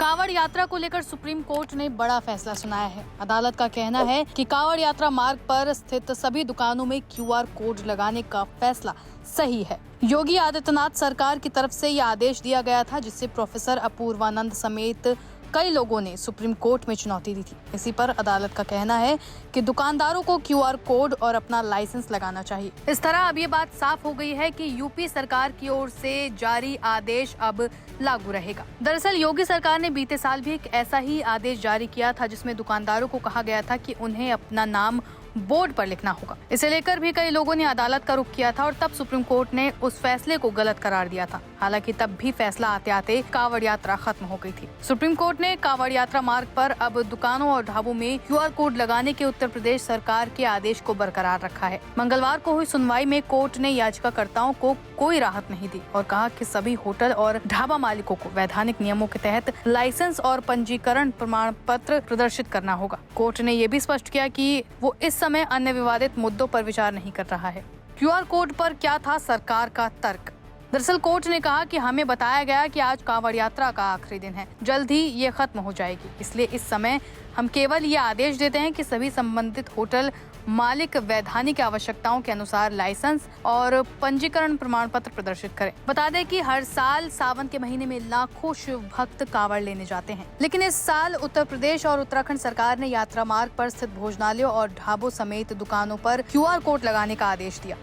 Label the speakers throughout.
Speaker 1: कांवड़ यात्रा को लेकर सुप्रीम कोर्ट ने बड़ा फैसला सुनाया है। अदालत का कहना है कि कांवड़ यात्रा मार्ग पर स्थित सभी दुकानों में क्यूआर कोड लगाने का फैसला सही है। योगी आदित्यनाथ सरकार की तरफ से यह आदेश दिया गया था, जिससे प्रोफेसर अपूर्वानंद समेत कई लोगों ने सुप्रीम कोर्ट में चुनौती दी थी। इसी पर अदालत का कहना है कि दुकानदारों को क्यूआर कोड और अपना लाइसेंस लगाना चाहिए। इस तरह अब ये बात साफ हो गई है कि यूपी सरकार की ओर से जारी आदेश अब लागू रहेगा। दरअसल योगी सरकार ने बीते साल भी एक ऐसा ही आदेश जारी किया था, जिसमें दुकानदारों को कहा गया था कि उन्हें अपना नाम बोर्ड पर लिखना होगा। इसे लेकर भी कई लोगों ने अदालत का रुख किया था और तब सुप्रीम कोर्ट ने उस फैसले को गलत करार दिया था। हालांकि तब भी फैसला आते आते कांवड़ यात्रा खत्म हो गई थी। सुप्रीम कोर्ट ने कांवड़ यात्रा मार्ग पर अब दुकानों और ढाबों में क्यूआर कोड लगाने के उत्तर प्रदेश सरकार के आदेश को बरकरार रखा है। मंगलवार को हुई सुनवाई में कोर्ट ने याचिकाकर्ताओं को कोई राहत नहीं दी और कहा कि सभी होटल और ढाबा मालिकों को वैधानिक नियमों के तहत लाइसेंस और पंजीकरण प्रमाण पत्र प्रदर्शित करना होगा। कोर्ट ने ये भी स्पष्ट किया कि वो इस समय अन्य विवादित मुद्दों पर विचार नहीं कर रहा है। क्यूआर कोड पर क्या था सरकार का तर्क? दरअसल कोर्ट ने कहा कि हमें बताया गया कि आज कांवड़ यात्रा का आखिरी दिन है, जल्द ही ये खत्म हो जाएगी, इसलिए इस समय हम केवल ये आदेश देते हैं कि सभी संबंधित होटल मालिक वैधानिक आवश्यकताओं के अनुसार लाइसेंस और पंजीकरण प्रमाण पत्र प्रदर्शित करें। बता दें कि हर साल सावन के महीने में लाखों शिव भक्त कांवड़ लेने जाते हैं, लेकिन इस साल उत्तर प्रदेश और उत्तराखंड सरकार ने यात्रा मार्ग पर स्थित भोजनालयों और ढाबों समेत दुकानों पर क्यूआर कोड लगाने का आदेश दिया।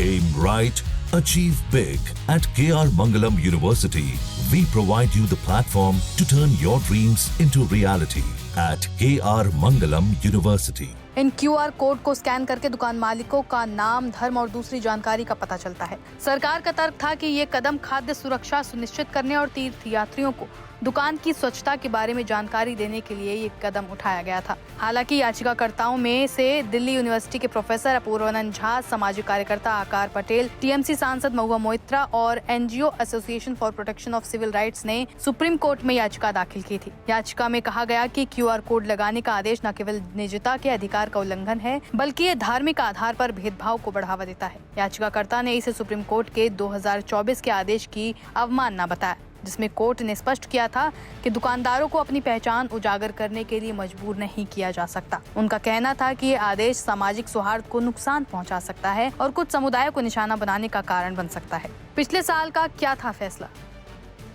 Speaker 2: Aim right, achieve big. At KR Mangalam University, we provide you the platform to turn your dreams into reality. At KR Mangalam University.
Speaker 1: In QR code को स्कैन करके दुकान मालिकों का नाम, धर्म और दूसरी जानकारी का पता चलता है। सरकार का तर्क था कि ये कदम खाद्य सुरक्षा सुनिश्चित करने और तीर्थ यात्रियों को दुकान की स्वच्छता के बारे में जानकारी देने के लिए ये कदम उठाया गया था। हालांकि याचिकाकर्ताओं में से दिल्ली यूनिवर्सिटी के प्रोफेसर अपूर्वानंद झा, सामाजिक कार्यकर्ता आकार पटेल, टीएमसी सांसद महुआ मोइत्रा और NGO Association for Protection of Civil Rights ने सुप्रीम कोर्ट में याचिका दाखिल की थी। याचिका में कहा गया कि क्यूआर कोड लगाने का आदेश न केवल निजता के अधिकार का उल्लंघन है, बल्कि ये धार्मिक आधार पर भेदभाव को बढ़ावा देता है। याचिकाकर्ता ने इसे सुप्रीम कोर्ट के 2024 के आदेश की अवमानना बताया, जिसमें कोर्ट ने स्पष्ट किया था कि दुकानदारों को अपनी पहचान उजागर करने के लिए मजबूर नहीं किया जा सकता। उनका कहना था कि ये आदेश सामाजिक सौहार्द को नुकसान पहुंचा सकता है और कुछ समुदायों को निशाना बनाने का कारण बन सकता है। पिछले साल का क्या था फैसला?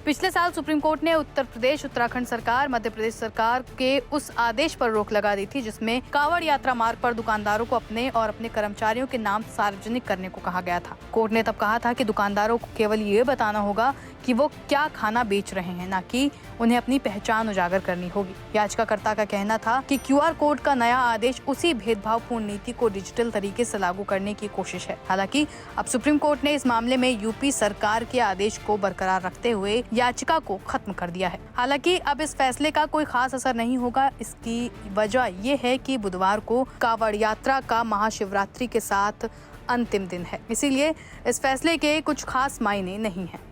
Speaker 1: पिछले साल सुप्रीम कोर्ट ने उत्तर प्रदेश, उत्तराखंड सरकार, मध्य प्रदेश सरकार के उस आदेश पर रोक लगा दी थी, जिसमें कांवड़ यात्रा मार्ग पर दुकानदारों को अपने और अपने कर्मचारियों के नाम सार्वजनिक करने को कहा गया था। कोर्ट ने तब कहा था कि दुकानदारों को केवल ये बताना होगा कि वो क्या खाना बेच रहे हैं, न कि उन्हें अपनी पहचान उजागर करनी होगी। याचिकाकर्ता का कहना था कि क्यूआर कोड का नया आदेश उसी भेदभावपूर्ण नीति को डिजिटल तरीके से लागू करने की कोशिश है। हालांकि अब सुप्रीम कोर्ट ने इस मामले में यूपी सरकार के आदेश को बरकरार रखते हुए याचिका को खत्म कर दिया है। हालांकि अब इस फैसले का कोई खास असर नहीं होगा। इसकी वजह ये है कि बुधवार को कांवड़ यात्रा का महाशिवरात्रि के साथ अंतिम दिन है, इसीलिए इस फैसले के कुछ खास मायने नहीं है।